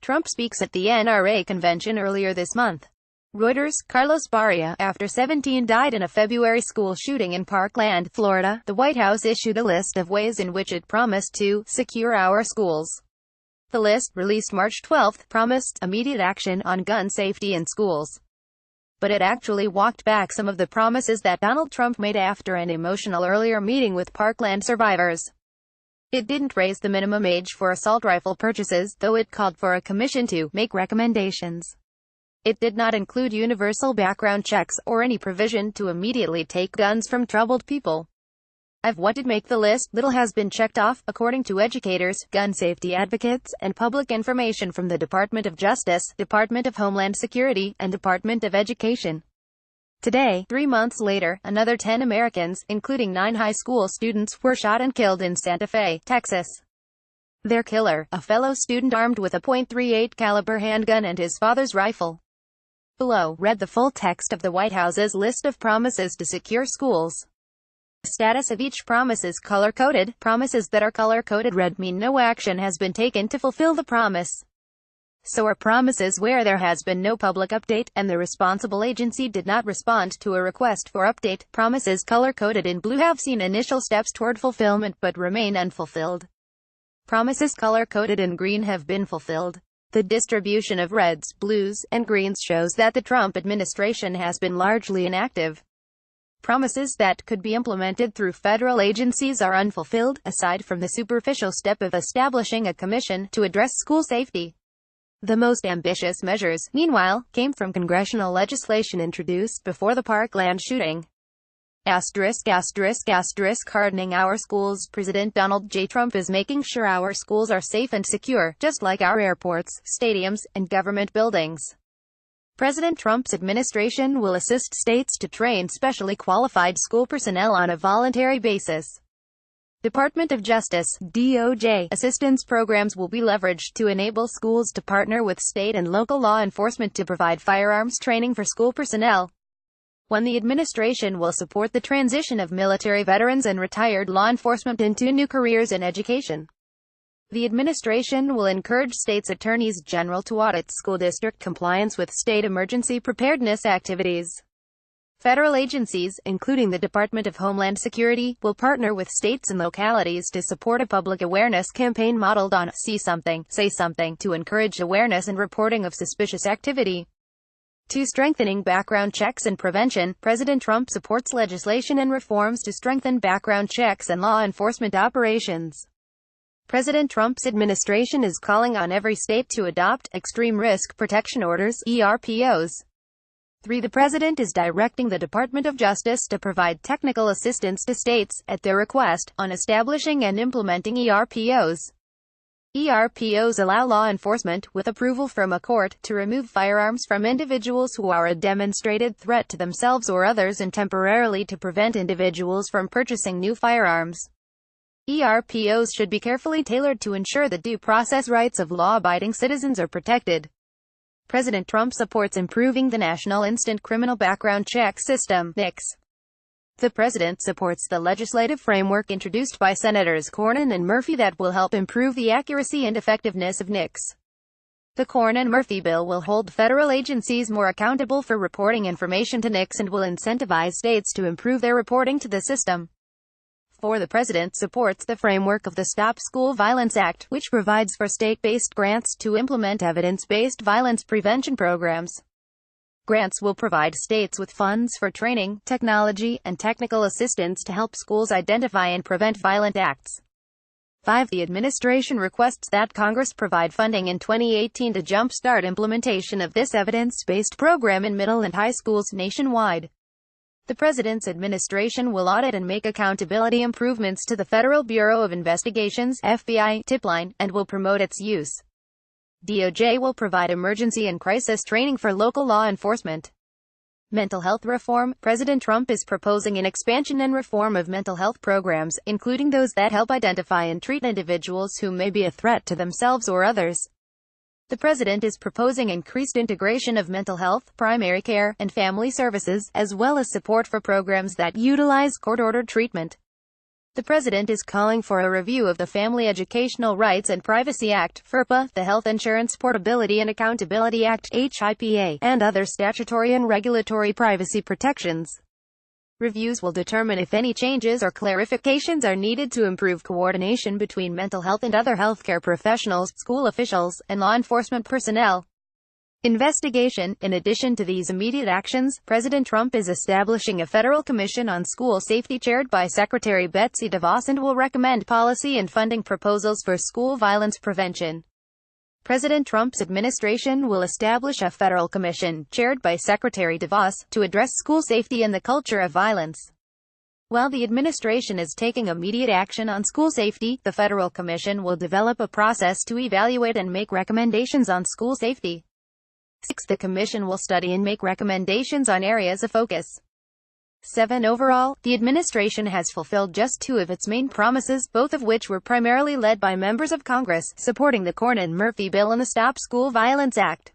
Trump speaks at the NRA convention earlier this month. Reuters, Carlos Barria, after 17 died in a February school shooting in Parkland, Florida, the White House issued a list of ways in which it promised to secure our schools. The list, released March 12, promised immediate action on gun safety in schools. But it actually walked back some of the promises that Donald Trump made after an emotional earlier meeting with Parkland survivors. It didn't raise the minimum age for assault rifle purchases, though it called for a commission to make recommendations. It did not include universal background checks, or any provision to immediately take guns from troubled people. Of what did make the list, little has been checked off, according to educators, gun safety advocates, and public information from the Department of Justice, Department of Homeland Security, and Department of Education. Today, 3 months later, another 10 Americans, including 9 high school students, were shot and killed in Santa Fe, Texas. Their killer, a fellow student armed with a .38 caliber handgun and his father's rifle. Below, read the full text of the White House's list of promises to secure schools. The status of each promise is color-coded. Promises that are color-coded red mean no action has been taken to fulfill the promise. So are promises where there has been no public update, and the responsible agency did not respond to a request for update. Promises color-coded in blue have seen initial steps toward fulfillment but remain unfulfilled. Promises color-coded in green have been fulfilled. The distribution of reds, blues, and greens shows that the Trump administration has been largely inactive. Promises that could be implemented through federal agencies are unfulfilled, aside from the superficial step of establishing a commission to address school safety. The most ambitious measures, meanwhile, came from congressional legislation introduced before the Parkland shooting. Hardening our schools. President Donald J. Trump is making sure our schools are safe and secure, just like our airports, stadiums, and government buildings. President Trump's administration will assist states to train specially qualified school personnel on a voluntary basis. Department of Justice (DOJ) assistance programs will be leveraged to enable schools to partner with state and local law enforcement to provide firearms training for school personnel. The administration will support the transition of military veterans and retired law enforcement into new careers in education. The administration will encourage states' attorneys general to audit school district compliance with state emergency preparedness activities. Federal agencies, including the Department of Homeland Security, will partner with states and localities to support a public awareness campaign modeled on "See Something, Say Something" to encourage awareness and reporting of suspicious activity. Strengthening background checks and prevention. President Trump supports legislation and reforms to strengthen background checks and law enforcement operations. President Trump's administration is calling on every state to adopt Extreme Risk Protection Orders (ERPOs). 3. The President is directing the Department of Justice to provide technical assistance to states, at their request, on establishing and implementing ERPOs. ERPOs allow law enforcement, with approval from a court, to remove firearms from individuals who are a demonstrated threat to themselves or others and temporarily to prevent individuals from purchasing new firearms. ERPOs should be carefully tailored to ensure the due process rights of law-abiding citizens are protected. President Trump supports improving the National Instant Criminal Background Check System (NICS). The president supports the legislative framework introduced by Senators Cornyn and Murphy that will help improve the accuracy and effectiveness of NICS. The Cornyn-Murphy bill will hold federal agencies more accountable for reporting information to NICS and will incentivize states to improve their reporting to the system. 4. The president supports the framework of the Stop School Violence Act, which provides for state-based grants to implement evidence-based violence prevention programs. Grants will provide states with funds for training, technology, and technical assistance to help schools identify and prevent violent acts. 5. The administration requests that Congress provide funding in 2018 to jumpstart implementation of this evidence-based program in middle and high schools nationwide. The President's administration will audit and make accountability improvements to the Federal Bureau of Investigation's (FBI) tip line, and will promote its use. DOJ will provide emergency and crisis training for local law enforcement. Mental health reform. President Trump is proposing an expansion and reform of mental health programs, including those that help identify and treat individuals who may be a threat to themselves or others. The president is proposing increased integration of mental health, primary care, and family services, as well as support for programs that utilize court-ordered treatment. The president is calling for a review of the Family Educational Rights and Privacy Act, FERPA, the Health Insurance Portability and Accountability Act, HIPAA, and other statutory and regulatory privacy protections. Reviews will determine if any changes or clarifications are needed to improve coordination between mental health and other healthcare professionals, school officials, and law enforcement personnel. Investigation. In addition to these immediate actions, President Trump is establishing a federal commission on school safety chaired by Secretary Betsy DeVos and will recommend policy and funding proposals for school violence prevention. President Trump's administration will establish a federal commission, chaired by Secretary DeVos, to address school safety and the culture of violence. While the administration is taking immediate action on school safety, the federal commission will develop a process to evaluate and make recommendations on school safety. 6. The commission will study and make recommendations on areas of focus. 7. Overall, the administration has fulfilled just 2 of its main promises, both of which were primarily led by members of Congress, supporting the Cornyn-Murphy bill and the Stop School Violence Act.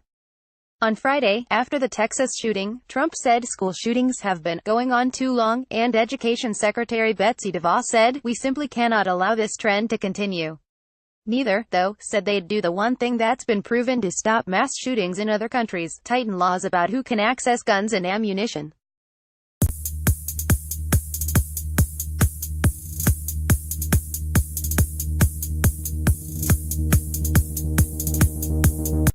On Friday, after the Texas shooting, Trump said school shootings have been going on too long, and Education Secretary Betsy DeVos said, "We simply cannot allow this trend to continue." Neither, though, said they'd do the one thing that's been proven to stop mass shootings in other countries: tighten laws about who can access guns and ammunition.